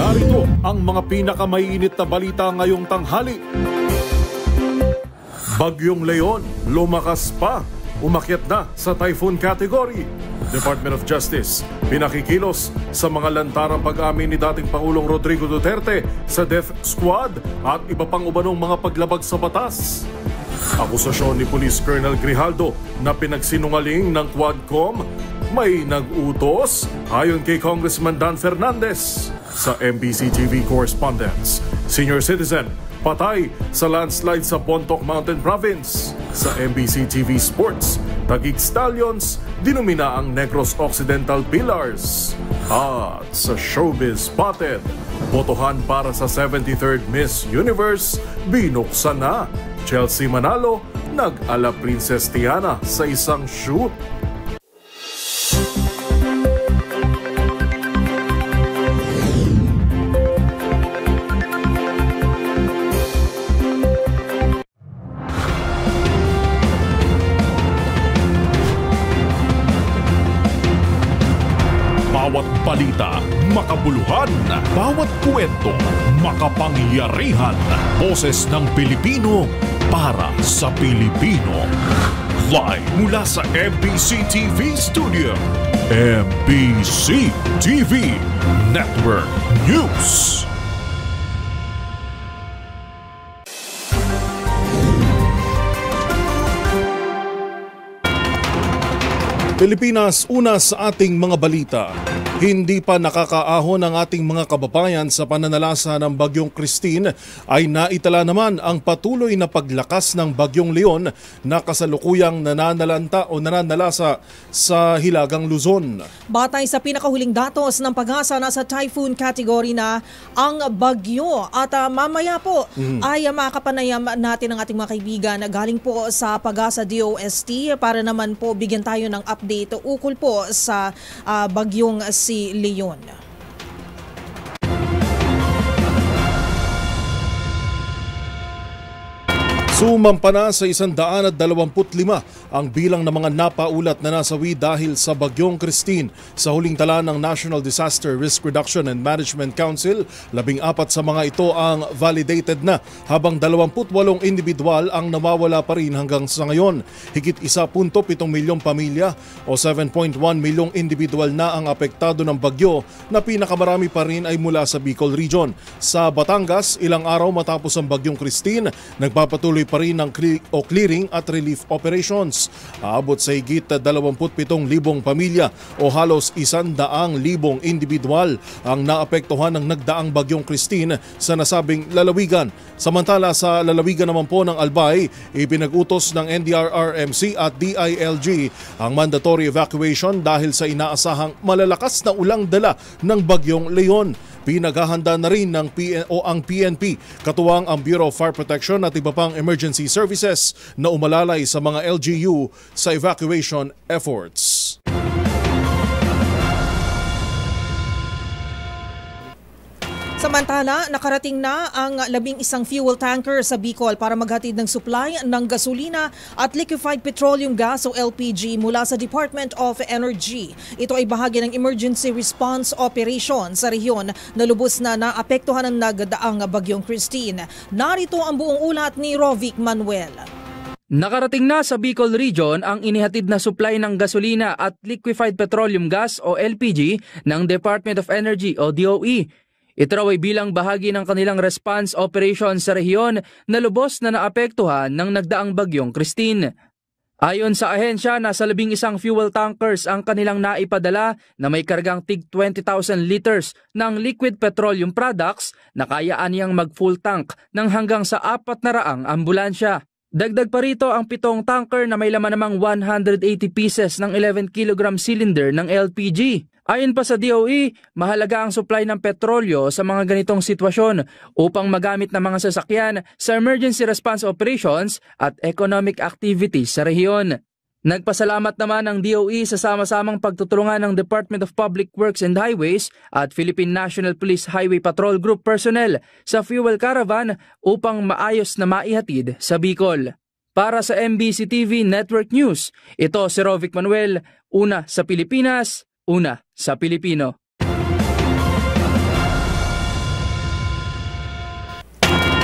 Narito ang mga pinakamainit na balita ngayong tanghali. Bagyong Leon, lumakas pa. Umakyat na sa typhoon category. Department of Justice, pinakikilos sa mga lantarang pag-amin ni dating Pangulong Rodrigo Duterte sa death squad at iba pang umanong mga paglabag sa batas. Akusasyon ni Police Colonel Grijaldo na pinagsinungaling ng Quadcom, may nag-utos ayon kay Congressman Dan Fernandez. Sa MBC TV correspondence, senior citizen, patay sa landslide sa Bontoc Mountain Province. Sa MBC TV Sports, Taguig Stallions, dinumina ang Negros Occidental Pillars. At sa Showbiz Spotted, botohan para sa 73rd Miss Universe, binuksan na. Chelsea Manalo, nag-ala Princess Tiana sa isang shoot. Bawat balita, makabuluhan. Bawat kwento, makapangyarihan. Boses ng Pilipino para sa Pilipino. Live mula sa MBC TV Studio. MBC TV Network News. Pilipinas, una sa ating mga balita. Hindi pa nakakaahon ang ating mga kababayan sa pananalasa ng Bagyong Christine ay naitala naman ang patuloy na paglakas ng Bagyong Leon na kasalukuyang nananalanta o nananalasa sa Hilagang Luzon. Batay sa pinakahuling datos ng Pag-asa, nasa typhoon category na ang bagyo at mamaya po ay makapanayam natin ang ating mga kaibigan galing po sa Pag-asa DOST para naman po bigyan tayo ng update ukol po sa bagyong si Leon. Sumampa na sa 125 ang bilang ng mga napaulat na nasawi dahil sa Bagyong Christine. Sa huling tala ng National Disaster Risk Reduction and Management Council, 14 sa mga ito ang validated na, habang 28 individual ang nawawala pa rin hanggang sa ngayon. Higit 1.7 milyong pamilya o 7.1 milyong individual na ang apektado ng bagyo, na pinakamarami pa rin ay mula sa Bicol Region. Sa Batangas, ilang araw matapos ang Bagyong Christine, nagpapatuloy pa rin ng clearing at relief operations. Aabot sa higit 27,000 pamilya o halos 100,000 individual ang naapektuhan ng nagdaang Bagyong Christine sa nasabing lalawigan. Samantala sa lalawigan naman po ng Albay, ipinag-utos ng NDRRMC at DILG ang mandatory evacuation dahil sa inaasahang malalakas na ulang dala ng Bagyong Leon. Pinaghahanda na rin ng ang PNP, katuwang ang Bureau of Fire Protection at iba pang emergency services na umalalay sa mga LGU sa evacuation efforts. Samantala, nakarating na ang 11 fuel tanker sa Bicol para maghatid ng supply ng gasolina at liquefied petroleum gas o LPG mula sa Department of Energy. Ito ay bahagi ng emergency response operation sa rehiyon na lubos na naapektuhan ng nagdaang Bagyong Christine. Narito ang buong ulat ni Rovic Manuel. Nakarating na sa Bicol Region ang inihatid na supply ng gasolina at liquefied petroleum gas o LPG ng Department of Energy o DOE. Ito raw ay bilang bahagi ng kanilang response operation sa rehiyon na lubos na naapektuhan ng nagdaang Bagyong Christine. Ayon sa ahensya, nasa 11 fuel tankers ang kanilang naipadala na may kargang tig 20,000 liters ng liquid petroleum products na kayaan niyang mag-full tank ng hanggang sa 400 ambulansya. Dagdag pa rito ang 7 tanker na may laman namang 180 pieces ng 11 kg cylinder ng LPG. Ayon pa sa DOE, mahalaga ang supply ng petrolyo sa mga ganitong sitwasyon upang magamit ng mga sasakyan sa emergency response operations at economic activities sa rehiyon. Nagpasalamat naman ang DOE sa sama-samang pagtutulungan ng Department of Public Works and Highways at Philippine National Police Highway Patrol Group personnel sa fuel caravan upang maayos na maihatid sa Bicol. Para sa MBC TV Network News, ito si Rovic Manuel, una sa Pilipinas, una sa Pilipino.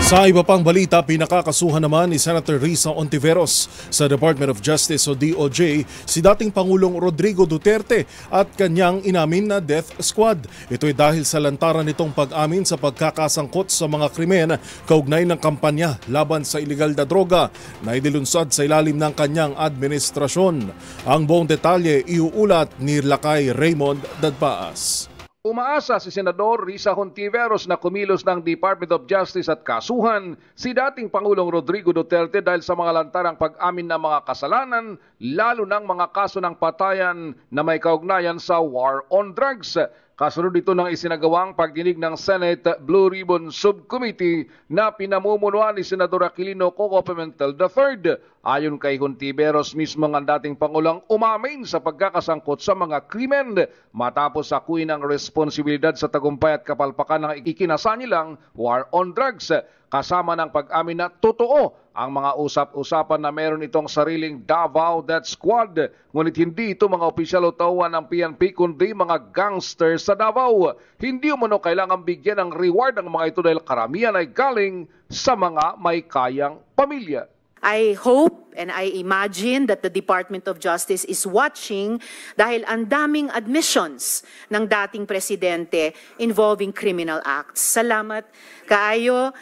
Sa iba pang balita, pinakakasuhan naman ni Senator Risa Ontiveros sa Department of Justice o DOJ si dating Pangulong Rodrigo Duterte at kanyang inamin na death squad. Ito'y dahil sa lantaran nitong pag-amin sa pagkakasangkot sa mga krimen kaugnay ng kampanya laban sa iligal na droga na inilunsad sa ilalim ng kanyang administrasyon. Ang buong detalye iuulat ni Lakay Raymond Dadpaas. Umaasa si Senador Risa Ontiveros na kumilos ng Department of Justice at kasuhan si dating Pangulong Rodrigo Duterte dahil sa mga lantarang pag-amin ng mga kasalanan, lalo ng mga kaso ng patayan na may kaugnayan sa war on drugs. Kasunod ito ng isinagawang pagdinig ng Senate Blue Ribbon Subcommittee na pinamumunuan ni Senador Aquilino Coco Pimentel III. Ayon kay Ontiveros, mismo ang dating Pangulong umamin sa pagkakasangkot sa mga krimen matapos akuin ang responsibilidad sa tagumpay at kapalpakan ng ikinasa nilang war on drugs. Kasama ng pag-amin na totoo ang mga usap-usapan na meron itong sariling Davao Death Squad. Ngunit hindi ito mga opisyal o tauhan ng PNP kundi mga gangsters sa Davao. Hindi umano kailangan bigyan ng reward ang mga ito dahil karamihan ay galing sa mga may kayang pamilya. I hope and I imagine that the Department of Justice is watching dahil ang daming admissions ng dating presidente involving criminal acts. Salamat kaayo,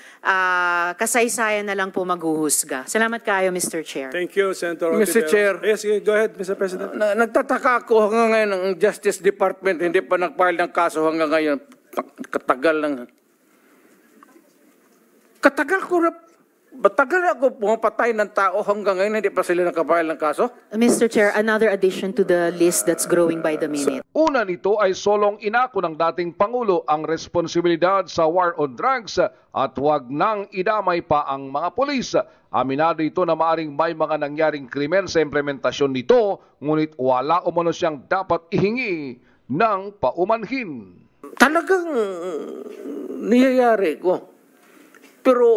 kasaysayan na lang po maghuhusga. Salamat kaayo, Mr. Chair. Thank you, Senator Mr. Chair. Yes, go ahead, Mr. President. Nagtataka ako hanggang ngayon ang Justice Department hindi pa nag-file ng kaso hanggang ngayon. Katagal lang. Batagal ako pumapatay ng tao hanggang ngayon hindi pa sila nakapile ng kaso? Mr. Chair, another addition to the list that's growing by the minute. Una nito ay solong inako ng dating Pangulo ang responsibilidad sa war on drugs at huwag nang idamay pa ang mga pulis. Aminado ito na maaring may mga nangyaring krimen sa implementasyon nito, ngunit wala umano siyang dapat ihingi ng paumanhin. Talagang niyayari ko. Pero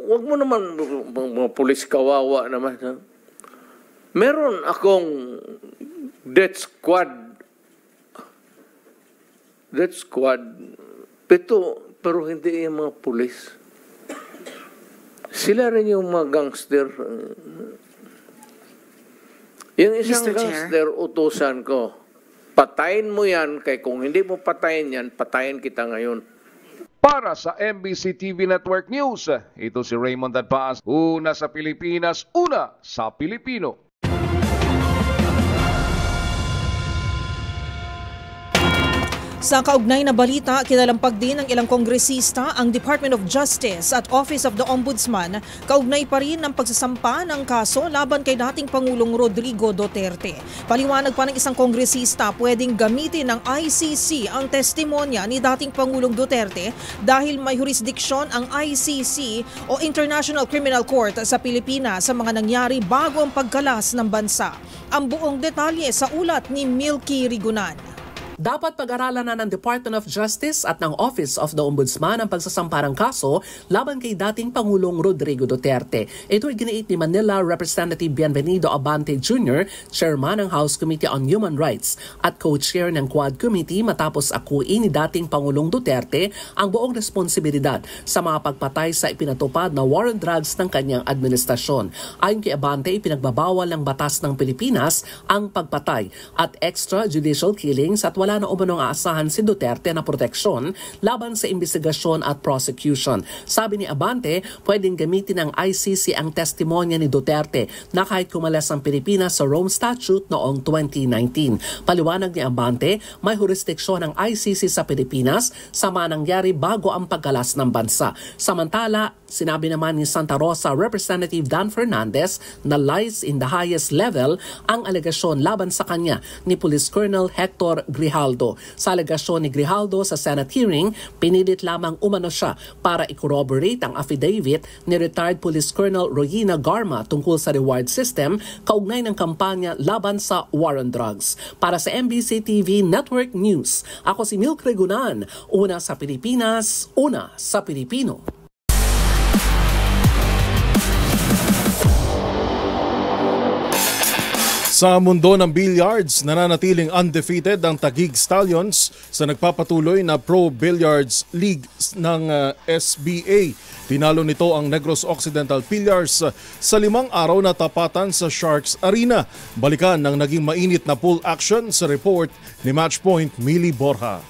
wag mo naman mga pulis kawawa naman. Ha? Meron akong death squad. Pero hindi yung mga pulis. Sila rin yung mga gangster. Yung isang Mr. gangster, utusan ko. Patayin mo yan, kaya kung hindi mo patayin yan, patayin kita ngayon. Para sa MBC TV Network News, ito si Raymond Dadpaas. Una sa Pilipinas, una sa Pilipino. Sa kaugnay na balita, kinalampag din ng ilang kongresista ang Department of Justice at Office of the Ombudsman kaugnay pa rin ng pagsasampa ng kaso laban kay dating Pangulong Rodrigo Duterte. Paliwanag pa ng isang kongresista, pwedeng gamitin ng ICC ang testimonya ni dating Pangulong Duterte dahil may jurisdiksyon ang ICC o International Criminal Court sa Pilipinas sa mga nangyari bago ang pagkalas ng bansa. Ang buong detalye sa ulat ni Milky Rigunan. Dapat pag-aralan na ng Department of Justice at ng Office of the Ombudsman ang pagsasampa ng kaso laban kay dating Pangulong Rodrigo Duterte. Ito ay giniit ni Manila Representative Bienvenido Abante Jr., Chairman ng House Committee on Human Rights at Co-Chair ng Quad Committee matapos akuin ni dating Pangulong Duterte ang buong responsibilidad sa mga pagpatay sa ipinatupad na war on drugs ng kanyang administrasyon. Ayon kay Abante, ipinagbabawal ng batas ng Pilipinas ang pagpatay at extrajudicial killings at wala na umanong aasahan si Duterte na proteksyon laban sa investigasyon at prosecution. Sabi ni Abante, pwedeng gamitin ng ICC ang testimonya ni Duterte na kahit kumalas ang Pilipinas sa Rome Statute noong 2019. Paliwanag ni Abante, may jurisdiksyon ng ICC sa Pilipinas sa mga nangyari bago ang pagkalas ng bansa. Samantala, sinabi naman ni Santa Rosa Representative Dan Fernandez na lies in the highest level ang alegasyon laban sa kanya ni Police Colonel Hector Grijaldo. Sa alegasyon ni Grijaldo sa Senate hearing, pinilit lamang umano siya para i-corroborate ang affidavit ni retired Police Colonel Royina Garma tungkol sa reward system kaugnay ng kampanya laban sa war on drugs. Para sa MBC TV Network News, ako si Milk Regunan, una sa Pilipinas, una sa Pilipino. Sa mundo ng billiards, nananatiling undefeated ang Taguig Stallions sa nagpapatuloy na Pro Billiards League ng SBA. Tinalo nito ang Negros Occidental Pillars sa 5 araw na tapatan sa Sharks Arena. Balikan ng naging mainit na pool action sa report ni Matchpoint Millie Borja.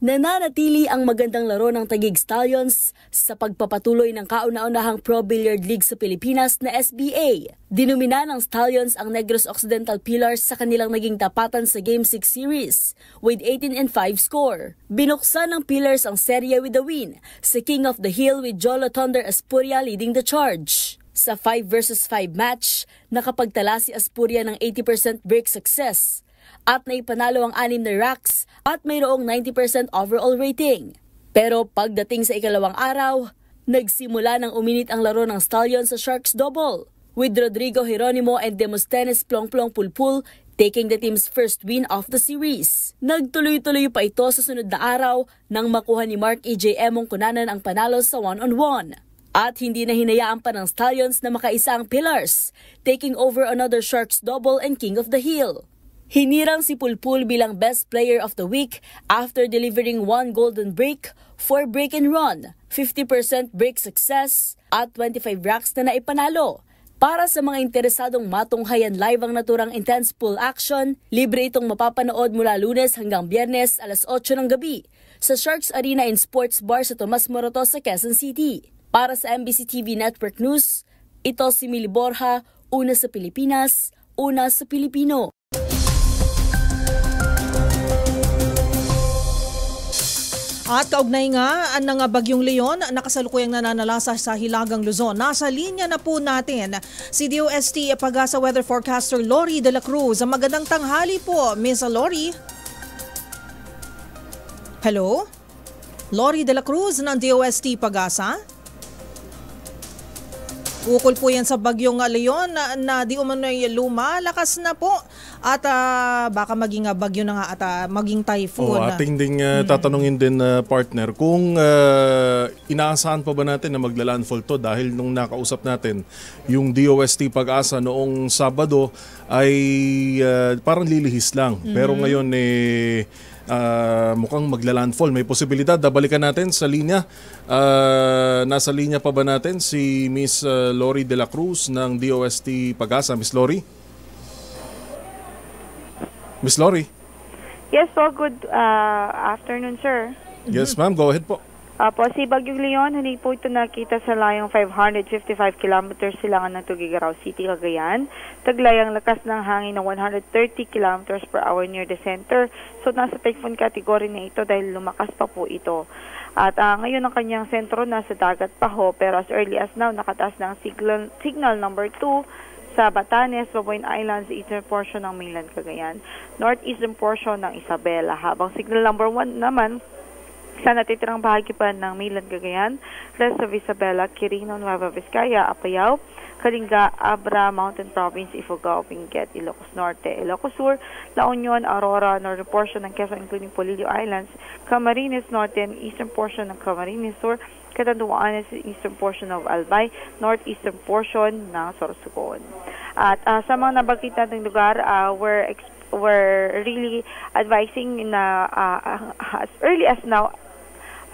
Nananatili ang magandang laro ng Taguig Stallions sa pagpapatuloy ng kauna-unahang Pro Billiard League sa Pilipinas na SBA. Dinumina ng Stallions ang Negros Occidental Pillars sa kanilang naging tapatan sa Game 6 Series with 18-5 score. Binuksan ng Pillars ang serye with a win sa King of the Hill with Jolo Thunder Aspuria leading the charge. Sa 5 versus 5 match, nakapagtala si Aspuria ng 80% break success at naipanalo ang 6 na racks at mayroong 90% overall rating. Pero pagdating sa ikalawang araw, nagsimula nang uminit ang laro ng Stallions sa Sharks double, with Rodrigo Geronimo and Demosthenes Plongplong Pulpul taking the team's first win of the series. Nagtuloy-tuloy pa ito sa sunod na araw nang makuha ni Mark E.J. Emong Kunanan ang panalo sa 1-on-1. At hindi na hinayaan pa ng Stallions na makaisa ang Pillars, taking over another Sharks double and King of the Hill. Hinirang si Pulpul bilang Best Player of the Week after delivering 1 golden break, 4 break and run, 50% break success at 25 racks na naipanalo. Para sa mga interesadong matunghayan live ang naturang intense pool action, libre itong mapapanood mula Lunes hanggang Biyernes alas 8 ng gabi sa Sharks Arena and Sports Bar sa Tomas Morato sa Quezon City. Para sa MBC TV Network News, ito si Millie Borja, una sa Pilipinas, una sa Pilipino. At kaugnay nga ng Bagyong Leon, nakasalukuyang nananalasa sa Hilagang Luzon. Nasa linya na po natin si DOST Pag-asa Weather Forecaster Lori De La Cruz. Magandang tanghali po, Ms. Lori. Hello? Lori De La Cruz ng DOST Pag-asa. Ukol po yan sa Bagyong Leon na di umano'y lumalakas na po at baka maging bagyo na nga at maging typhoon. Ating ding tatanungin din partner kung inaasahan pa ba natin na magla-landfall to dahil nung nakausap natin yung DOST Pag-asa noong Sabado ay parang lilihis lang. Pero ngayon mukhang magla-landfall. May posibilidad. Balikan natin sa linya. Nasa linya pa ba natin si Miss Lori De La Cruz ng DOST Pag-asa? Miss Lori? Miss Lori? Yes po, good afternoon, sir. Yes, ma'am. Go ahead po. Po, si Bagyong Leon, hindi po ito nakita sa layong 555 kilometers silangan ng Tuguegarao City, Cagayan. Taglay ang lakas ng hangin ng 130 kilometers per hour near the center. So, nasa typhoon category na ito dahil lumakas pa po ito. At ngayon ang kanyang sentro nasa dagat pa ho, pero as early as now, nakataas ng signal number 2 sa Batanes, Babuyan Islands, eastern portion ng mainland Cagayan, northeastern portion ng Isabela, habang signal number 1 naman sa natitirang bahagi pa ng mainland Cagayan, rest of Isabela, Quirino, Nueva Vizcaya, Apayao, Kalinga, Abra, Mountain Province, Ifugao, Benguet, Ilocos Norte, Ilocos Sur, La Union, Aurora, northern portion ng Quezon including Polillo Islands, Camarines Norte and eastern portion ng Camarines Sur, Catanduanes, eastern portion of Albay, northeastern portion ng Sorsogon. At sa mga nabanggit nating lugar, we're really advising na as early as now,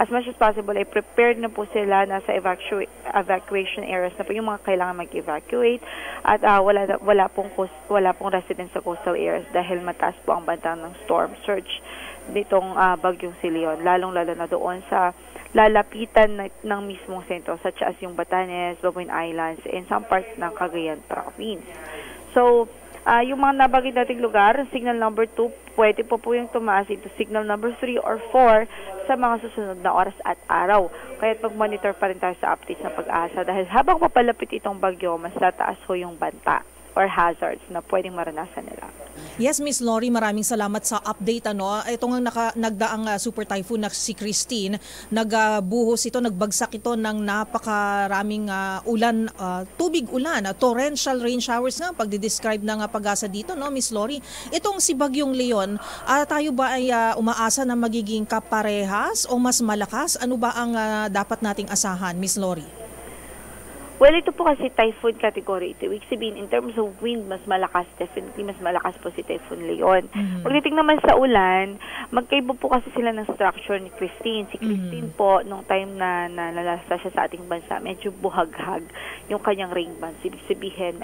as much as possible, ay prepared na po sila na sa evacuation areas na po yung mga kailangan mag-evacuate at wala pong residents sa coastal areas dahil mataas po ang banta ng storm surge ditong Bagyong Leon, lalong-lalo na doon sa lalapitan ng mismong sentro such as yung Batanes, Babuyan Islands, and some parts ng Cagayan Province. So, yung mga nabagay nating lugar, signal number 2, pwede po yung tumaas into signal number 3 or 4 sa mga susunod na oras at araw. Kaya mag-monitor pa rin tayo sa updates ng Pag-asa dahil habang papalapit itong bagyo, mas tataas ho yung banta or hazards na pwedeng maranasan nila. Yes, Miss Lori, maraming salamat sa update. Ito nga nagdaang super typhoon na si Christine, nagbuhos ito, nagbagsak ito ng napakaraming ulan, tubig ulan, torrential rain showers nga, pagdidescribe ng Pag-asa dito, no, Miss Lori. Itong si Bagyong Leon, tayo ba ay umaasa na magiging kaparehas o mas malakas? Ano ba ang dapat nating asahan, Miss Lori? Well, ito po kasi typhoon category. Ito, ibig sabihin, in terms of wind, mas malakas, definitely mas malakas po si Typhoon Leon. Pagdating naman sa ulan, magkaiba po kasi sila ng structure ni Christine. Si Christine po, nung time na nalasa siya sa ating bansa, medyo buhaghag yung kanyang rain bands. Ibig sabihin,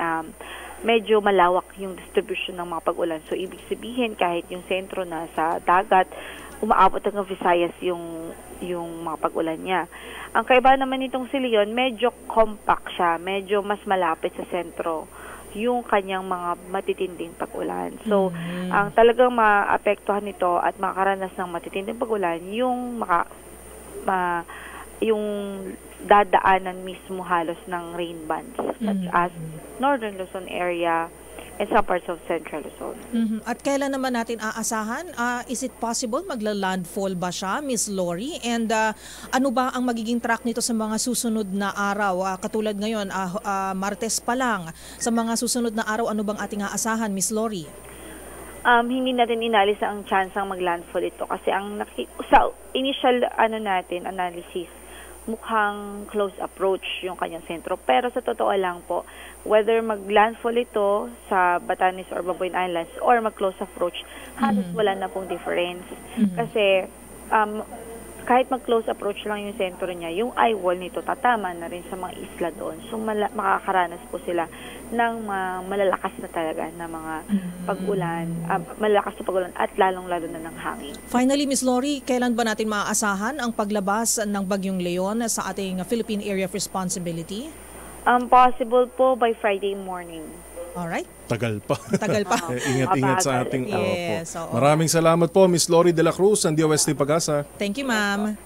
medyo malawak yung distribution ng mga pag-ulan. So, ibig sabihin, kahit yung sentro na sa dagat, umaabot hanggang Visayas yung mga pag-ulan niya. Ang kaiba naman nitong si Leon, medyo compact siya, medyo mas malapit sa sentro yung kanyang mga matitinding pag-ulan. So, ang talagang maapektuhan nito at makakaranas ng matitinding pag-ulan, yung yung dadaanan mismo halos ng rain bands, such as Northern Luzon area, and some parts of Central Luzon. At kailan naman natin aasahan? Is it possible magla-landfall ba siya, Miss Lori? And ano ba ang magiging track nito sa mga susunod na araw? Katulad ngayon, Martes pa lang. Sa mga susunod na araw, ano bang ating aasahan, Miss Lori? Hindi natin inalis ang chance ang mag-landfall ito kasi sa initial analysis, mukhang close approach yung kanyang sentro. Pero sa totoo lang po, whether mag-landfall ito sa Batanes or Babuyan Islands or mag-close approach, halos wala na pong difference. Kasi kahit mag-close approach lang yung sentro niya, yung eye wall nito tatama na rin sa mga isla doon. So makakaranas po sila ng malalakas na talaga na mga pag-ulan, malalakas na pag-ulan at lalong-lalo na ng hangin. Finally, Miss Lori, kailan ba natin maaasahan ang paglabas ng Bagyong Leon sa ating Philippine Area of Responsibility? Possible po by Friday morning. Alright. Tagal pa. Tagal pa. Ingat-ingat sa ating yes, po. Maraming salamat po, Miss Lori de la Cruz, ng DOST Pag-asa. Thank you, ma'am.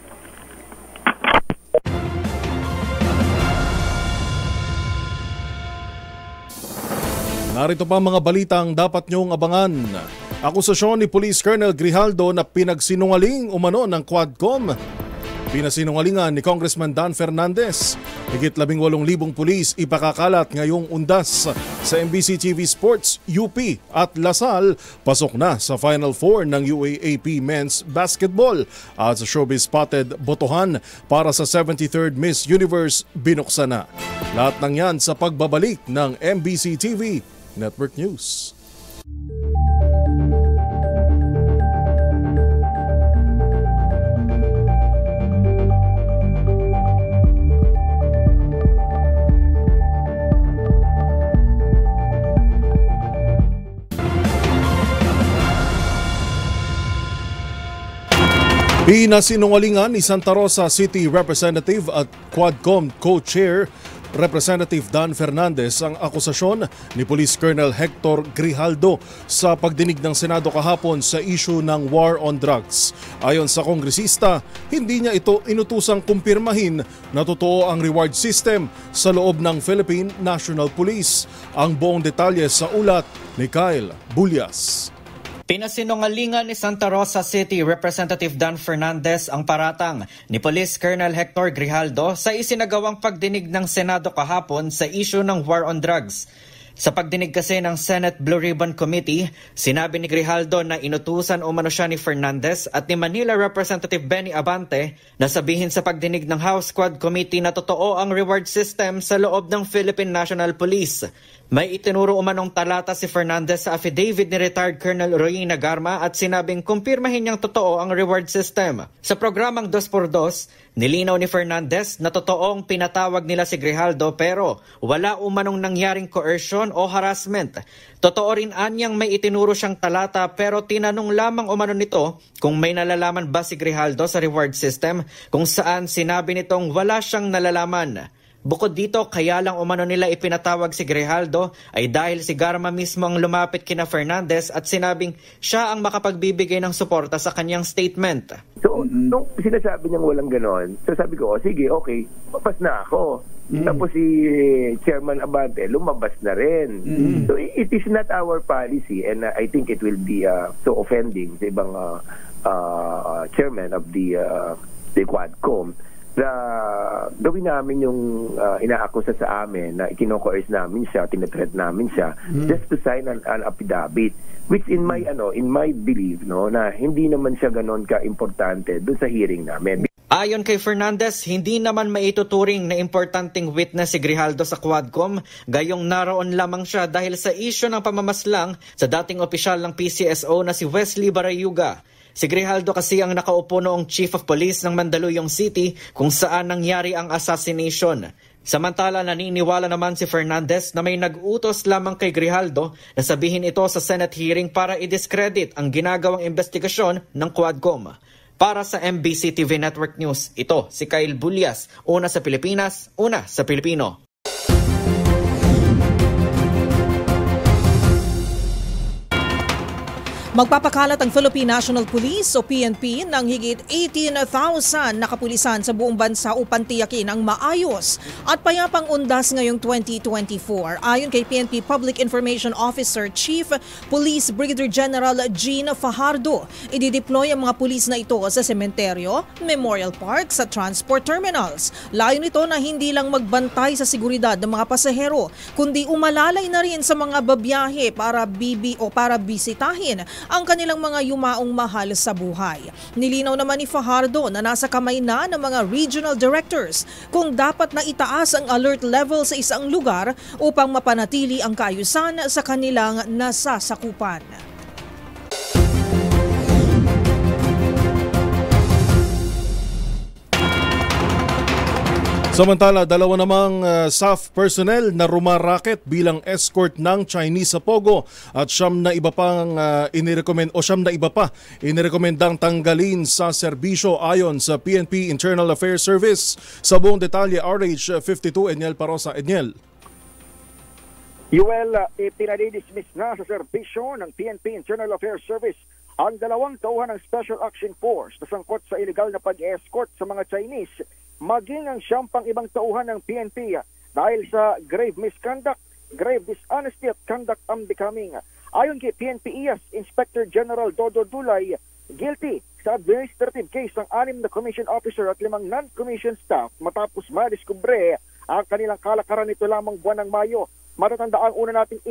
Narito pa mga balitang dapat niyong abangan. Akusasyon ni Police Colonel Grijaldo na pinagsinungaling umano ng Quadcom. Pinasinungalingan ni Congressman Dan Fernandez. Higit 18,000 pulis ipakakalat ngayong undas sa MBC TV Sports, UP at Lasal. Pasok na sa Final Four ng UAAP Men's Basketball at sa showbiz spotted botohan para sa 73rd Miss Universe binuksan na. Lahat ng yan sa pagbabalik ng MBC TV Network News. Pinasinungalingan ni Santa Rosa City Representative at Quadcom Co-Chair Representative Dan Fernandez ang akusasyon ni Police Colonel Hector Grijaldo sa pagdinig ng Senado kahapon sa issue ng war on drugs. Ayon sa kongresista, hindi niya ito inutusang kumpirmahin na totoo ang reward system sa loob ng Philippine National Police. Ang buong detalye sa ulat ni Kyle Bulyas. Pinasinungalingan ni Santa Rosa City Representative Dan Fernandez ang paratang ni Police Colonel Hector Grijaldo sa isinagawang pagdinig ng Senado kahapon sa issue ng war on drugs. Sa pagdinig kasi ng Senate Blue Ribbon Committee, sinabi ni Grijaldo na inutusan umano siya ni Fernandez at ni Manila Representative Benny Abante na sabihin sa pagdinig ng House Quad Committee na totoo ang reward system sa loob ng Philippine National Police. May itinuro umanong talata si Fernandez sa affidavit ni retired Colonel Roy Nagarma at sinabing kumpirmahin niyang totoo ang reward system. Sa programang 2x2, nilinaw ni Fernandez na totoong pinatawag nila si Grijaldo pero wala umanong nangyaring coercion o harassment. Totoo rin anyang may itinuro siyang talata pero tinanong lamang umano nito kung may nalalaman ba si Grijaldo sa reward system kung saan sinabi nitong wala siyang nalalaman. Bukod dito, kaya lang umano nila ipinatawag si Grijaldo ay dahil si Garma mismo ang lumapit kina Fernandez at sinabing siya ang makapagbibigay ng suporta sa kanyang statement. So, nung sinasabi niyang walang ganon, so sabi ko, sige, okay, papas na ako. Tapos si Chairman Abante, lumabas na rin. So, it is not our policy and I think it will be so offending sa ibang chairman of the Quadcom na gawin namin yung inaakusa sa amin na ikino-coerce namin siya, tinatreat namin siya just to sign an affidavit which in my belief na hindi naman siya ganon ka-importante doon sa hearing namin. Ayon kay Fernandez, hindi naman maituturing na importanteng witness si Grijaldo sa Quadcom, gayong naroon lamang siya dahil sa isyu ng pamamaslang sa dating opisyal ng PCSO na si Wesley Barayuga. Si Grijaldo kasi ang nakaupo noong Chief of Police ng Mandaluyong City kung saan nangyari ang assassination. Samantala, naniniwala naman si Fernandez na may nag-utos lamang kay Grijaldo na sabihin ito sa Senate hearing para i-discredit ang ginagawang investigasyon ng Quadcom. Para sa MBC TV Network News, ito si Kyle Bulyas, una sa Pilipinas, una sa Pilipino. Magpapakalat ang Philippine National Police o PNP ng higit 18,000 na kapulisan sa buong bansa upang tiyakin ang maayos at payapang undas ngayong 2024. Ayon kay PNP Public Information Officer Chief Police Brigadier General Gene Fajardo, idideploy ang mga pulis na ito sa sementeryo, memorial parks at transport terminals. Layo nito na hindi lang magbantay sa seguridad ng mga pasahero, kundi umalalay na rin sa mga babiyahe para bisitahin ang kanilang mga yumaong mahal sa buhay. Nilinaw naman ni Fajardo na nasa kamay na ng mga regional directors kung dapat na itaas ang alert level sa isang lugar upang mapanatili ang kaayusan sa kanilang nasasakupan. Samantala, dalawa namang SAF personnel na rumaraket bilang escort ng Chinese sa Pogo at siyam na iba pa inirekomendang tanggalin sa serbisyo ayon sa PNP Internal Affairs Service. Sa buong detalye, RH52 Edniel Parosa. Edniel. Yuel, ipinadidismiss na sa serbisyo ng PNP Internal Affairs Service ang dalawang tauhan ng Special Action Force na sangkot sa illegal na pag-escort sa mga Chinese, maging ang siyam pang ibang tauhan ng PNP dahil sa grave misconduct, grave dishonesty at conduct unbecoming. Ayon kay PNP IAS Inspector General Dodo Dulay, guilty sa administrative case ng 6 na commission officer at 5 non-commission staff matapos madiskubre ang kanilang kalakaran nito lamang buwan ng Mayo. Matatandaan una nating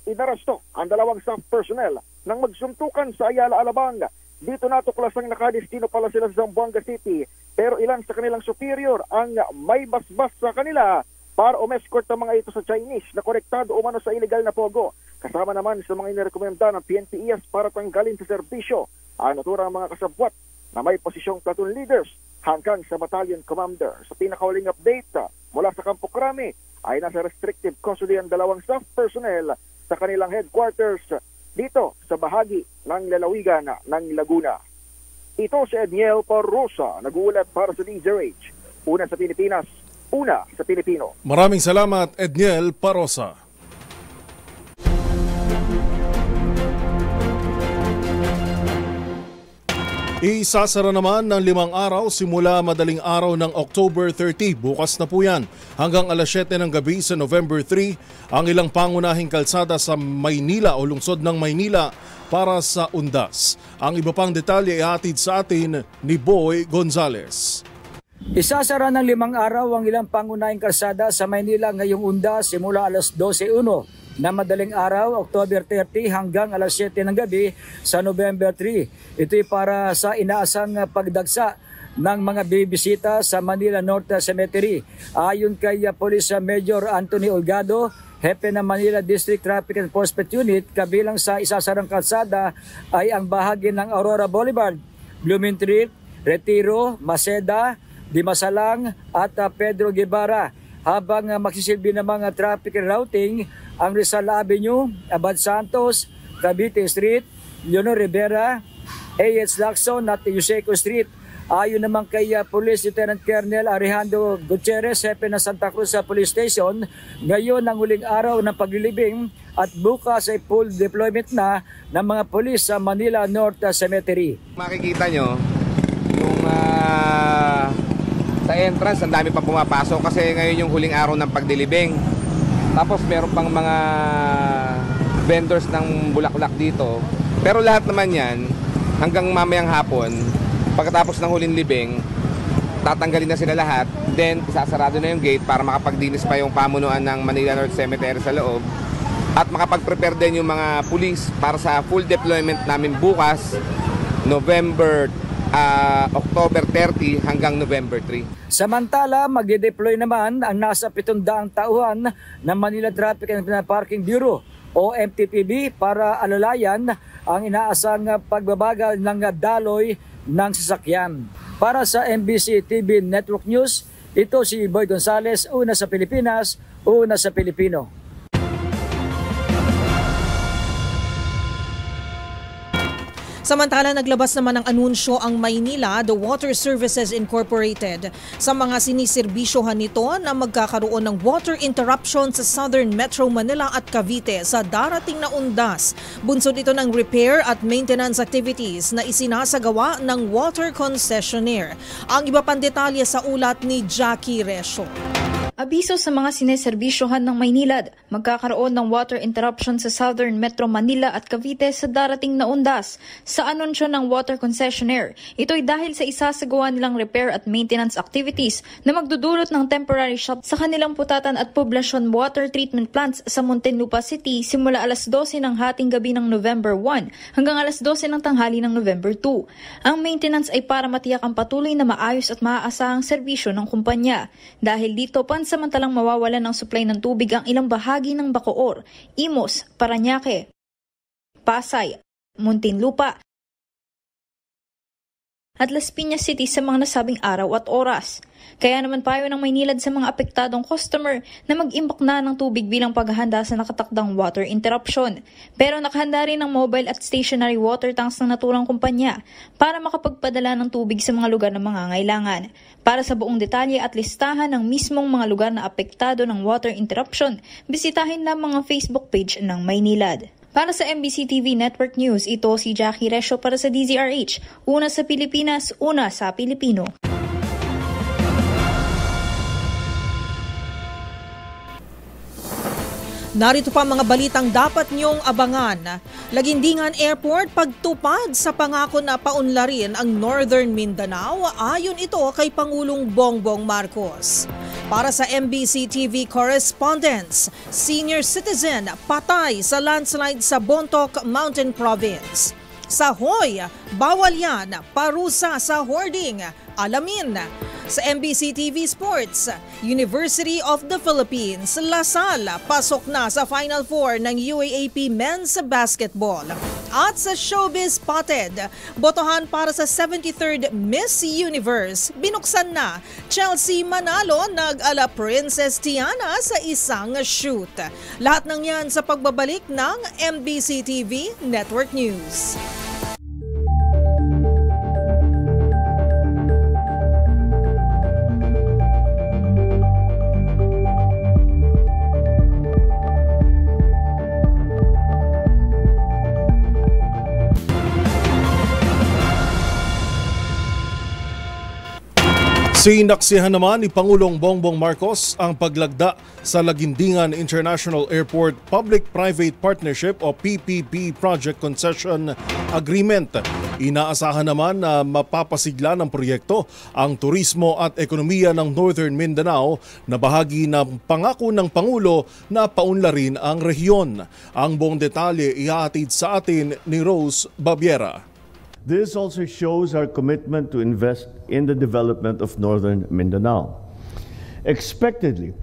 inarasto ang dalawang staff personnel nang magsuntukan sa Ayala, Alabang. Dito natuklasang nakadestino pala sila sa Zamboanga City, pero ilan sa kanilang superior ang may basbas sa kanila para umescort ang mga ito sa Chinese na konektado umano sa illegal na pogo. Kasama naman sa mga inirekomenda ng PNP IAS para tanggalin sa serbisyo ang naturang mga kasabwat na may posisyong platoon leaders hanggang sa battalion commander. Sa pinakahuling update mula sa Campo Crame ay nasa restrictive custody ang dalawang staff personnel sa kanilang headquarters dito sa bahagi ng lalawigan ng Laguna. Ito si Edniel Parosa, nag-uulat para sa DZRH. Una sa Pilipinas, una sa Pilipino. Maraming salamat, Edniel Parosa. Isasara naman ng 5 araw simula madaling araw ng October 30. Bukas na po yan. Hanggang alas 7 ng gabi sa November 3, ang ilang pangunahing kalsada sa Maynila o lungsod ng Maynila para sa undas. Ang iba pang detalye ay hatid sa atin ni Boy Gonzales. Isasara ng 5 araw ang ilang pangunahing kalsada sa Maynila ngayong undas simula alas 12:01 na madaling araw, October 30 hanggang alas 7 ng gabi sa November 3. Ito'y para sa inaasang pagdagsa ng mga bibisita sa Manila North Cemetery. Ayon kay Police Major Anthony Olgado, Hepe ng Manila District Traffic Enforcement Unit, kabilang sa isasarang kalsada ay ang bahagi ng Aurora Boulevard, Blooming Street, Retiro, Maceda, Dimasalang at Pedro Guevara. Habang magsisilbi ng mga traffic routing ang Rizal Avenue, Abad Santos, Cavite Street, Leonor Rivera, A.H. Lacson at Yuseco Street. Ayon naman kay Police Lieutenant Colonel Alejandro Gutierrez, Hepe ng Santa Cruz Police Station, ngayon ang huling araw ng paglilibing at bukas ay full deployment na ng mga pulis sa Manila North Cemetery. Makikita nyo, yung sa entrance, ang dami pa pumapasok kasi ngayon yung huling araw ng pagdilibing. Tapos meron pang mga vendors ng bulaklak dito. Pero lahat naman yan, hanggang mamayang hapon, pagkatapos ng huling libing, tatanggalin na sila lahat. Then, isasarado na yung gate para makapagdinis pa yung pamunuan ng Manila North Cemetery sa loob. At makapag-prepare din yung mga pulis para sa full deployment namin bukas, November October 30 hanggang November 3. Samantala, magde-deploy naman ang nasa 700 tauhan ng Manila Traffic and Parking Bureau o MTPB para alalayan ang inaasang pagbabagal ng daloy ng sasakyan. Para sa MBC TV Network News, ito si Boy Gonzales, una sa Pilipinas, una sa Pilipino. Samantala, naglabas naman ng anunsyo ang Maynila, the Water Services Incorporated, sa mga siniserbisyohan nito na magkakaroon ng water interruption sa Southern Metro Manila at Cavite sa darating na undas. Bunsod ito ng repair at maintenance activities na isinasagawa ng water concessionaire. Ang iba pang detalye sa ulat ni Jackie Resho. Abiso sa mga sineserbisyohan ng Maynilad, magkakaroon ng water interruption sa Southern Metro Manila at Cavite sa darating na undas. Sa anunsyo ng water concessionaire, ito'y dahil sa isasagawa nilang repair at maintenance activities na magdudulot ng temporary shut sa kanilang putatan at poblasyon water treatment plants sa Muntinlupa City simula alas 12 ng hating gabi ng November 1 hanggang alas 12 ng tanghali ng November 2. Ang maintenance ay para matiyak ang patuloy na maayos at maaasahang serbisyo ng kumpanya. Dahil dito, samantalang mawawalan ng supply ng tubig ang ilang bahagi ng Bacoor, Imus, Parañaque, Pasay, Muntinlupa at Las Piñas City sa mga nasabing araw at oras. Kaya naman payo ng Maynilad sa mga apektadong customer na mag-imbak na ng tubig bilang paghahanda sa nakatakdang water interruption. Pero nakahanda rin ng mobile at stationary water tanks ng naturang kumpanya para makapagpadala ng tubig sa mga lugar na mangangailangan. Para sa buong detalye at listahan ng mismong mga lugar na apektado ng water interruption, bisitahin lamang ang Facebook page ng Maynilad. Para sa MBC TV Network News, ito si Jackie Resho para sa DZRH. Una sa Pilipinas, una sa Pilipino. Narito pa mga balitang dapat niyong abangan. Lagindingan Airport pagtupad sa pangako na paunlarin ang Northern Mindanao ayon ito kay Pangulong Bongbong Marcos. Para sa MBC TV Correspondents, senior citizen patay sa landslide sa Bontoc Mountain Province. Sa Hoy, bawal yan, parusa sa hoarding. Alamin. Sa MBC TV Sports, University of the Philippines, Lasal, pasok na sa Final Four ng UAAP Men's Basketball. At sa Showbiz Spotted, botohan para sa 73rd Miss Universe, binuksan na. Chelsea Manalo nag-ala Princess Tiana sa isang shoot. Lahat ng yan sa pagbabalik ng MBC TV Network News. Sinaksihan naman ni Pangulong Bongbong Marcos ang paglagda sa Lagindingan International Airport Public-Private Partnership o PPP Project Concession Agreement. Inaasahan naman na mapapasigla ng proyekto ang turismo at ekonomiya ng Northern Mindanao na bahagi ng pangako ng Pangulo na paunlarin ang rehiyon. Ang buong detalye ihahatid sa atin ni Rose Babiera. This also shows our commitment to invest in the development of Northern Mindanao. Expectedly,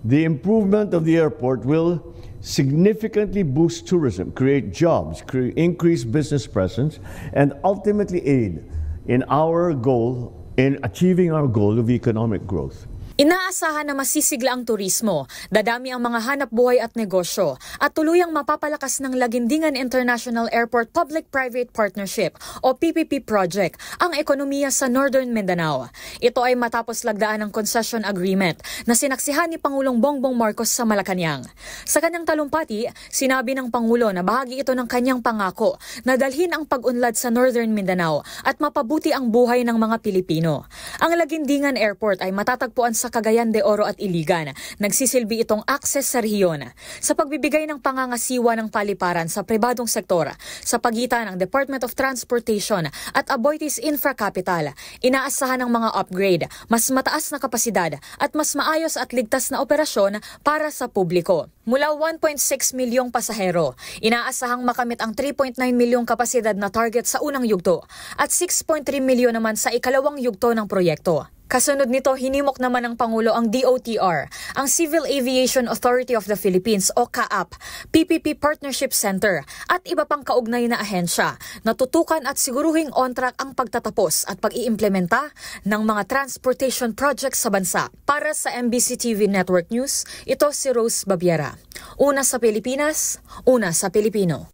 the improvement of the airport will significantly boost tourism, create jobs, increase business presence, and ultimately aid in our goal, in achieving our goal of economic growth. Inaasahan na masisigla ang turismo, dadami ang mga hanap buhay at negosyo, at tuluyang mapapalakas ng Lagindingan International Airport Public-Private Partnership o PPP project ang ekonomiya sa Northern Mindanao. Ito ay matapos lagdaan ng concession agreement na sinaksihan ni Pangulong Bongbong Marcos sa Malacanang. Sa kanyang talumpati, sinabi ng Pangulo na bahagi ito ng kanyang pangako na dalhin ang pag-unlad sa Northern Mindanao at mapabuti ang buhay ng mga Pilipino. Ang Lagindingan Airport ay matatagpuan sa sa Cagayan de Oro at Iligan. Nagsisilbi itong access sa rehiyon. Sa pagbibigay ng pangangasiwa ng paliparan sa pribadong sektor sa pagitan ng Department of Transportation at Aboitiz Infra Capital, inaasahan ng mga upgrade, mas mataas na kapasidad at mas maayos at ligtas na operasyon para sa publiko. Mula 1.6 milyong pasahero, inaasahang makamit ang 3.9 milyong kapasidad na target sa unang yugto at 6.3 milyon naman sa ikalawang yugto ng proyekto. Kasunod nito, hinimok naman ng Pangulo ang DOTR, ang Civil Aviation Authority of the Philippines o CAAP, PPP Partnership Center at iba pang kaugnay na ahensya na tutukan at siguruhing on-track ang pagtatapos at pag-iimplementa ng mga transportation projects sa bansa. Para sa MBC TV Network News, ito si Rose Babiera. Una sa Pilipinas, una sa Pilipino.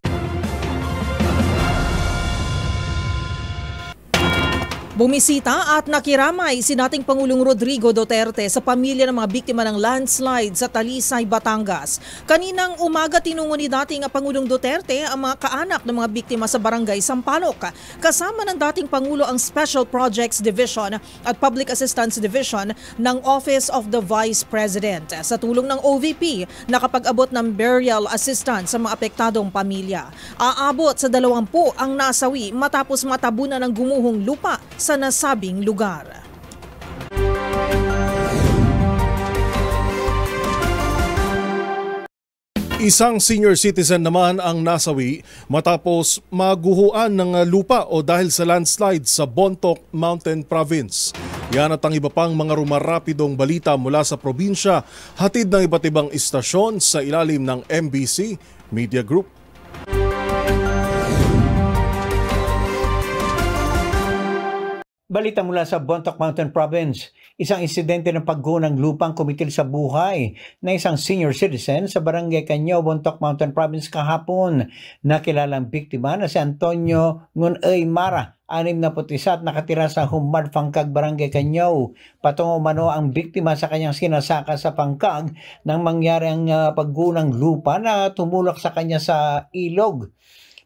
Bumisita at nakiramay si dating Pangulong Rodrigo Duterte sa pamilya ng mga biktima ng landslide sa Talisay, Batangas. Kaninang umaga tinungo ni dating Pangulong Duterte ang mga kaanak ng mga biktima sa Barangay Sampaloc. Kasama ng dating Pangulo ang Special Projects Division at Public Assistance Division ng Office of the Vice President. Sa tulong ng OVP, nakapag-abot ng burial assistance sa mga apektadong pamilya. Aabot sa 20 ang nasawi matapos matabunan ng gumuhong lupa sa nasabing lugar. Isang senior citizen naman ang nasawi matapos maguhuan ng lupa o dahil sa landslide sa Bontoc Mountain Province. Yan at ang iba pang mga rumarapidong balita mula sa probinsya, hatid ng iba't ibang istasyon sa ilalim ng MBC Media Group. Balita mula sa Bontoc Mountain Province, isang insidente ng pagguho ng lupang kumitil sa buhay na isang senior citizen sa Barangay Canyaw, Bontoc Mountain Province kahapon. Nakilalang biktima na si Antonio Ngunoy Mara, 61 at nakatira sa Humad, Fangkag, Barangay Canyaw. Patungo umano ang biktima sa kanyang sinasaka sa Fangkag nang mangyari ang pagguho ng lupa na tumulak sa kanya sa ilog.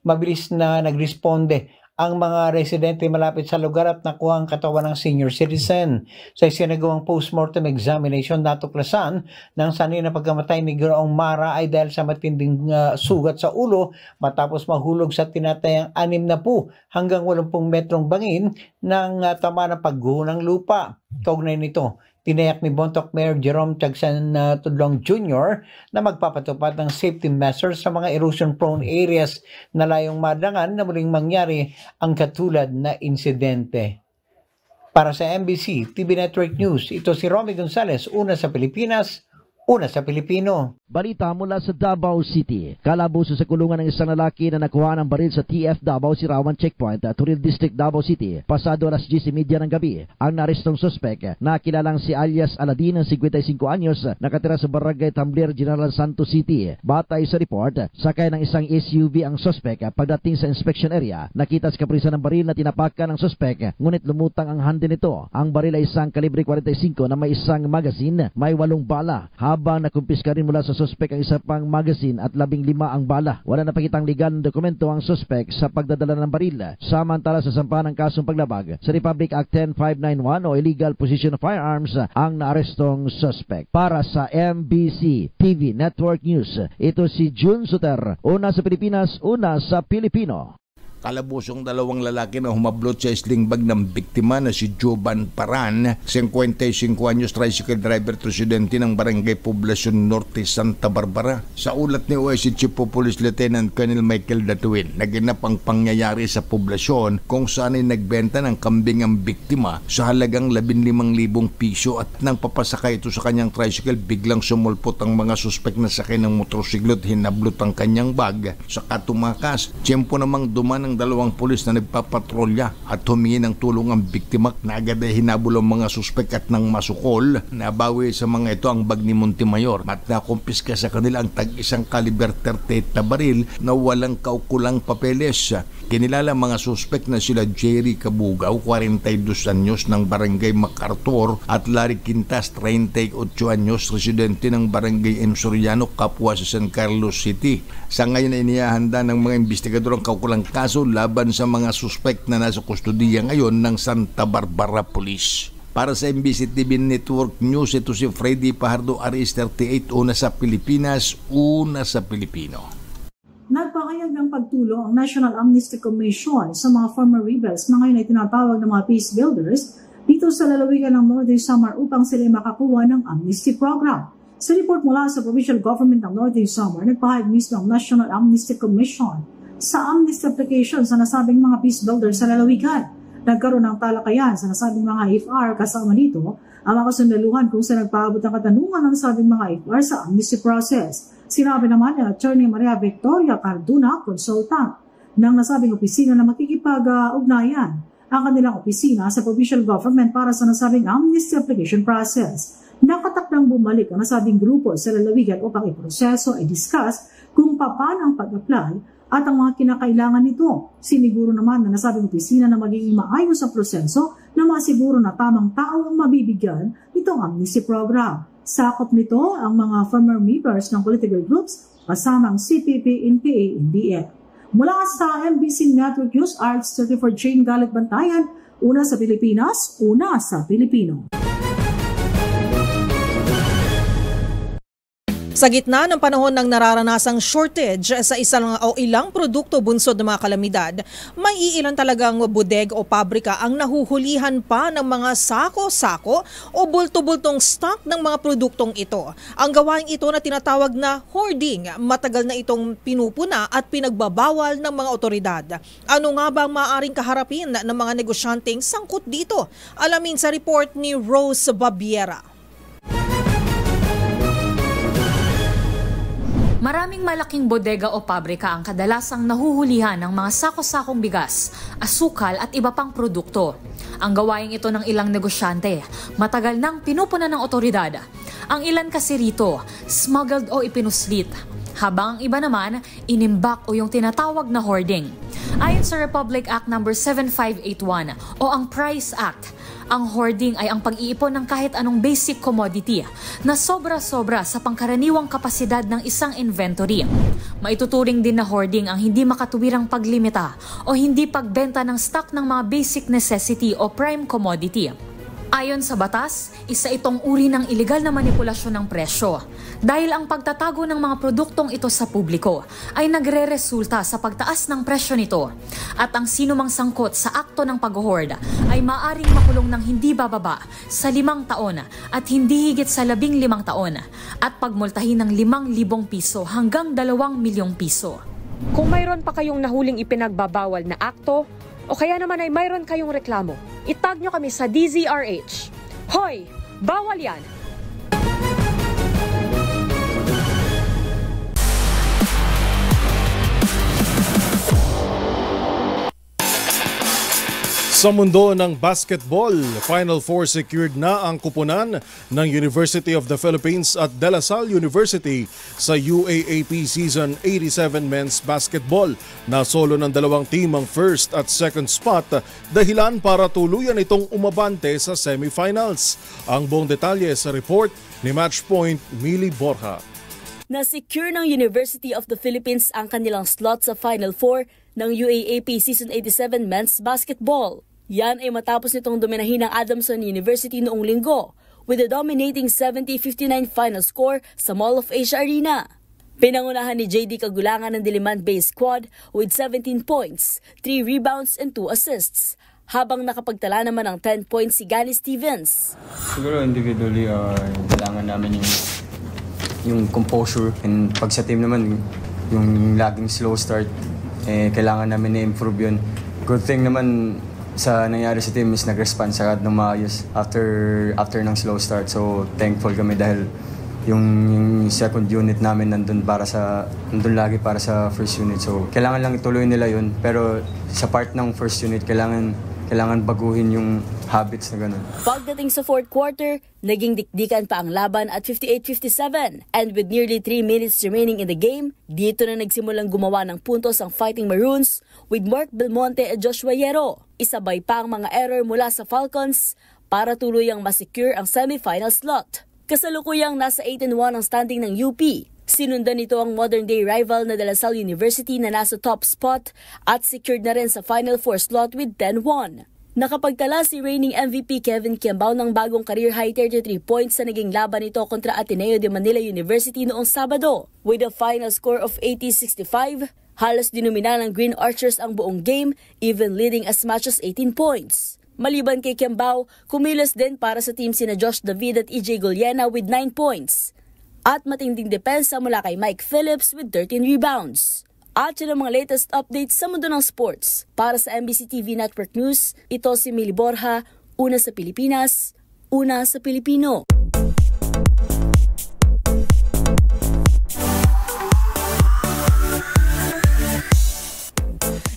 Mabilis na nagresponde ang mga residente malapit sa lugar at nakuha ang katawan ng senior citizen. Sa isinagawang postmortem examination, natuklasan ng sanhi na pagkamatay ni Ginoong Mara ay dahil sa matinding sugat sa ulo matapos mahulog sa tinatayang 60 hanggang 80 metrong bangin ng tama ng pagguho ng lupa. Kaugnay nito, tinayak ni Bontoc Mayor Jerome Tiagsan Tudlong Jr. na magpapatupad ng safety measures sa mga erosion-prone areas na layong madangan na muling mangyari ang katulad na insidente. Para sa MBC TV Network News, ito si Romy Gonzalez, una sa Pilipinas, una sa Pilipino. Balita mula sa Davao City. Kalabuso sa kulungan ng isang lalaki na nakuha ng baril sa TF Davao Sirawan Checkpoint, Turil District, Davao City. Pasado alas 10:30 ng gabi, ang narestong suspect na kilalang si alias Aladin ng 55 anyos, nakatira sa Barangay Tambler, General Santos City. Batay sa report, sakay ng isang SUV ang suspect. Pagdating sa inspection area, nakita sa kaprisan ng baril na tinapakan ng suspect, ngunit lumutang ang hande nito. Ang baril ay isang kalibre 45 na may isang magazine, may 8 bala. Habang nakumpiska rin mula sa suspect ang isa pang magazine at 15 ang bala. Wala na pakitang legal na dokumento ang suspect sa pagdadala ng baril. Samantala sa sampahan ng kasong paglabag sa Republic Act 10591 o Illegal Possession of Firearms ang naarestong suspect. Para sa MBC TV Network News, ito si June Suter, una sa Pilipinas, una sa Pilipino. Kalabusong 2 lalaki na humablot sa slingbag ng biktima na si Joban Paran, 55 anyos, tricycle driver, residente ng Barangay Poblacion Norte, Santa Barbara. Sa ulat ni OIC Chief of Police Lieutenant Colonel Michael Datuin, naganap ang pangyayari sa poblasyon kung saan ay nagbenta ng kambing ang biktima sa halagang 15,000 piso at nang papasakay ito sa kanyang tricycle, biglang sumulpot ang mga suspek na sakay ng motorsiklo at hinablot ang kanyang bag. Saka tumakas. Tiyempo namang duman ng 2 pulis na nagpapatrolya at humingi ng tulong ang biktima. Na agad ay hinabol ang mga suspek at nang masukol, nabawi sa mga ito ang bag ni Montemayor at nakumpiska sa kanila ang tag-isang kaliber 38 na baril na walang kaukulang papeles. Kinilala mga suspek na sila Jerry Kabugaw, 42 anyos, ng Barangay MacArthur, at Larry Quintas, 38 anyos, residente ng Barangay M. Soriano, Kapwa sa San Carlos City. Sa ngayon ay inihahanda ng mga investigador ang kaukulang kaso laban sa mga suspect na nasa kustodiya ngayon ng Santa Barbara Police. Para sa MBC TV Network News, ito si Freddy Pajardo, RS38, una sa Pilipinas, una sa Pilipino. Nagpahayag ng pagtulong ang National Amnesty Commission sa mga former rebels na ngayon ay tinatawag ng mga peace builders dito sa lalawigan ng Northern Samar upang sila makakuha ng amnesty program. Sa report mula sa provincial government ng Northern Samar, nagpahayag mismo ang National Amnesty Commission sa amnesty application sa nasabing mga peace builders sa lalawigan. Nagkaroon ng talakayan sa nasabing mga IFR, kasama dito ang mga kasundaluhan kung saan nagpaabot ang katanungan ng nasabing mga IFR sa amnesty process. Sinabi naman ni Attorney Maria Victoria Carduna, consultant ng nasabing opisina na makikipag-ugnayan ang kanilang opisina sa provincial government para sa nasabing amnesty application process. Nakatakdang bumalik ang nasabing grupo sa lalawigan upang iproseso ay discuss kung paano ang pag-apply at ang mga kinakailangan nito. Siniguro naman na nasabing opisina na magiging maayos ang proseso na masiguro na tamang tao ang mabibigyan nitong amnesty program. Sakop nito ang mga former members ng political groups kasama ang CPP, NPA, NDF. Mula sa MBC Network News, RH34 Jane Galit Bantayan, una sa Pilipinas, una sa Pilipino. Sa gitna ng panahon ng nararanasang shortage sa isang o ilang produkto bunsod ng mga kalamidad, may iilan talagang bodega o pabrika ang nahuhulihan pa ng mga sako-sako o bulto-bultong stock ng mga produktong ito. Ang gawain ito na tinatawag na hoarding, matagal na itong pinupuna at pinagbabawal ng mga otoridad. Ano nga ba ang maaaring kaharapin ng mga negosyanteng sangkot dito? Alamin sa report ni Rose Babiera. Maraming malaking bodega o pabrika ang kadalasang nahuhulihan ng mga sako-sakong bigas, asukal at iba pang produkto. Ang gawain ito ng ilang negosyante, matagal nang pinupuna ng otoridad. Ang ilan kasi rito, smuggled o ipinuslit, habang ang iba naman, inimbak o yung tinatawag na hoarding. Ayon sa Republic Act No. 7581 o ang Price Act, ang hoarding ay ang pag-iipon ng kahit anong basic commodity na sobra-sobra sa pangkaraniwang kapasidad ng isang inventory. Maituturing din na hoarding ang hindi makatuwirang paglimita o hindi pagbenta ng stock ng mga basic necessity o prime commodity. Ayon sa batas, isa itong uri ng iligal na manipulasyon ng presyo dahil ang pagtatago ng mga produktong ito sa publiko ay nagre-resulta sa pagtaas ng presyo nito at ang sinumang sangkot sa akto ng pag-hoard ay maaaring makulong ng hindi bababa sa 5 taon at hindi higit sa 15 taon at pagmultahin ng 5,000 piso hanggang 2 milyong piso. Kung mayroon pa kayong nahuling ipinagbabawal na akto, o kaya naman ay mayroon kayong reklamo, itag nyo kami sa DZRH. Hoy! Bawal yan! Sa mundo ng basketball, Final Four secured na ang kupunan ng University of the Philippines at De La Salle University sa UAAP Season 87 Men's Basketball. Nasolo ng dalawang team ang first at second spot, dahilan para tuluyan itong umabante sa semifinals. Ang buong detalye sa report ni Matchpoint Mili Borja. Na-secure ng University of the Philippines ang kanilang slot sa Final Four ng UAAP Season 87 Men's Basketball. Yan ay matapos nitong dominahin ng Adamson University noong linggo with a dominating 70-59 final score sa Mall of Asia Arena. Pinangunahan ni JD Kagulangan ng Diliman Bay squad with 17 points, 3 rebounds and 2 assists, habang nakapagtala naman ng 10 points si Gani Stevens. Siguro individually, kailangan namin yung composure, and pag sa team naman, yung laging slow start, kailangan namin na-improve yun. Good thing naman sa nangyari sa team is nag-respond sa agad ng maayos after ng slow start. So thankful kami dahil yung second unit namin nandun lagi para sa first unit. So kailangan lang ituloy nila yun. Pero sa part ng first unit, kailangan baguhin yung habits na gano'n. Pagdating sa fourth quarter, naging dikdikan pa ang laban at 58-57. And with nearly 3 minutes remaining in the game, dito na nagsimulang gumawa ng puntos ang Fighting Maroons with Mark Belmonte at Joshua Yero. Isabay pa ang mga error mula sa Falcons para tuluyang masecure ang semifinal slot. Kasalukuyang nasa 8-1 ang standing ng UP. Sinundan nito ang modern-day rival na De La Salle University na nasa top spot at secured na rin sa Final Four slot with 10-1. Nakapagtala si reigning MVP Kevin Kiambao ng bagong career-high 33 points sa naging laban nito kontra Ateneo de Manila University noong Sabado. With a final score of 80-65, halos dinumina ng Green Archers ang buong game, even leading as much as 18 points. Maliban kay Kiambao, kumilos din para sa team sina Josh David at EJ Goliana with 9 points. At matinding depensa mula kay Mike Phillips with 13 rebounds. At yun ang mga latest updates sa mundo ng sports. Para sa MBC TV Network News, ito si Mili Borja, una sa Pilipinas, una sa Pilipino.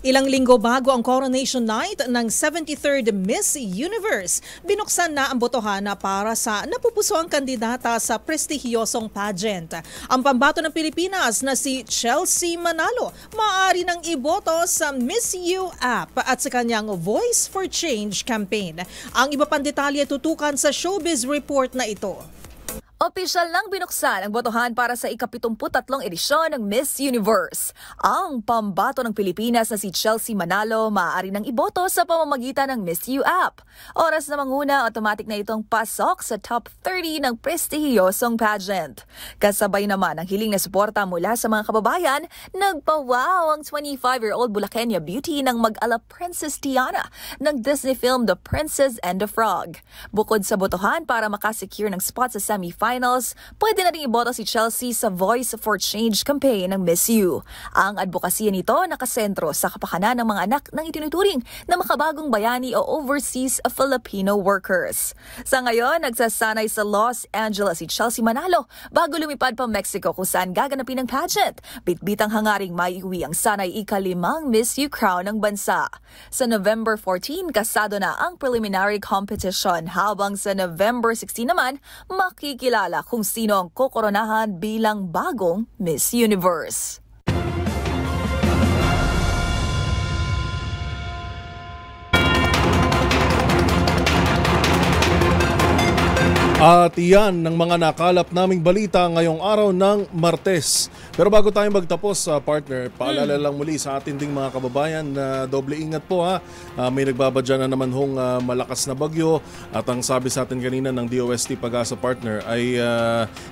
Ilang linggo bago ang coronation night ng 73rd Miss Universe, binuksan na ang botohan para sa napupusoang kandidata sa prestihiyosong pageant. Ang pambato ng Pilipinas na si Chelsea Manalo, maaari nang iboto sa Miss U app at sa kanyang Voice for Change campaign. Ang iba pang detalye tutukan sa Showbiz Report na ito. Opisyal nang binuksan ang botohan para sa ika-73 edisyon ng Miss Universe. Ang pambato ng Pilipinas na si Chelsea Manalo maaari nang iboto sa pamamagitan ng Miss U app. Oras na manguna, automatic na itong pasok sa top 30 ng prestihiyosong pageant. Kasabay naman ang hiling na suporta mula sa mga kababayan, nagpawaw ang 25-year-old Bulakenyo beauty ng mag-ala Princess Tiana ng Disney film The Princess and the Frog. Bukod sa botohan para makasecure ng spot sa semi-finals, pwede na rin iboto si Chelsea sa Voice for Change campaign ng Miss U. Ang advokasya nito nakasentro sa kapakanan ng mga anak ng itinuturing na makabagong bayani o overseas Filipino workers. Sa ngayon, nagsasanay sa Los Angeles si Chelsea Manalo bago lumipad pa Mexico kung saan gaganapin ang pageant. Bitbitang hangaring maiuwi ang sanay ika-5 Miss U crown ng bansa. Sa November 14, kasado na ang preliminary competition habang sa November 16 naman, makikilala kung sino ang kokoronahan bilang bagong Miss Universe. At iyan ng mga nakalap naming balita ngayong araw ng Martes. Pero bago tayo magtapos, partner, paalala lang muli sa ating ding mga kababayan na doble ingat po ha. May nagbabadya na naman hong malakas na bagyo at ang sabi sa atin kanina ng DOST Pag-asa partner ay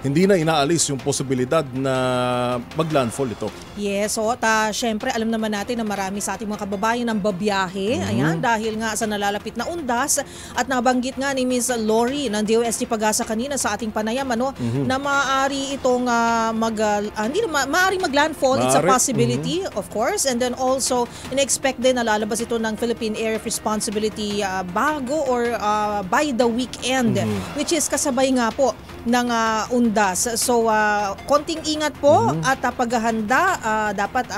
hindi na inaalis yung posibilidad na mag-landfall ito. Yes, so syempre alam naman natin na marami sa ating mga kababayan ang babiyahe. Ayan, dahil nga sa nalalapit na undas at nabanggit nga ni Ms. Lori ng DOST Pag-asa kanina sa ating panayam na maaari itong maaari mag-landfall. It's a possibility, of course. And then also, in-expect din na lalabas ito ng Philippine Area of Responsibility bago or by the weekend, which is kasabay nga po ng undas. So, konting ingat po at paghahanda, dapat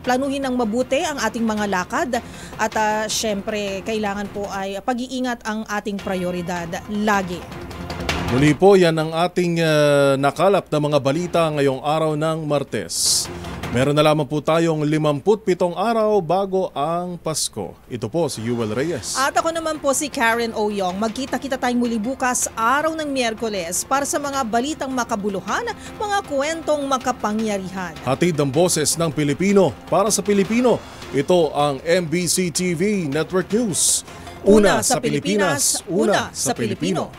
planuhin ng mabuti ang ating mga lakad at syempre, kailangan po ay pag-iingat ang ating prioridad lagi. Muli po, yan ang ating nakalap na mga balita ngayong araw ng Martes. Meron na lamang po tayong 57 araw bago ang Pasko. Ito po si Yuel Reyes. At ako naman po si Karen Oyong. Magkita-kita tayong muli bukas araw ng Miyerkules para sa mga balitang makabuluhan, mga kwentong makapangyarihan. Hatid ang boses ng Pilipino para sa Pilipino. Ito ang MBC TV Network News. Una sa Pilipinas, una sa Pilipino.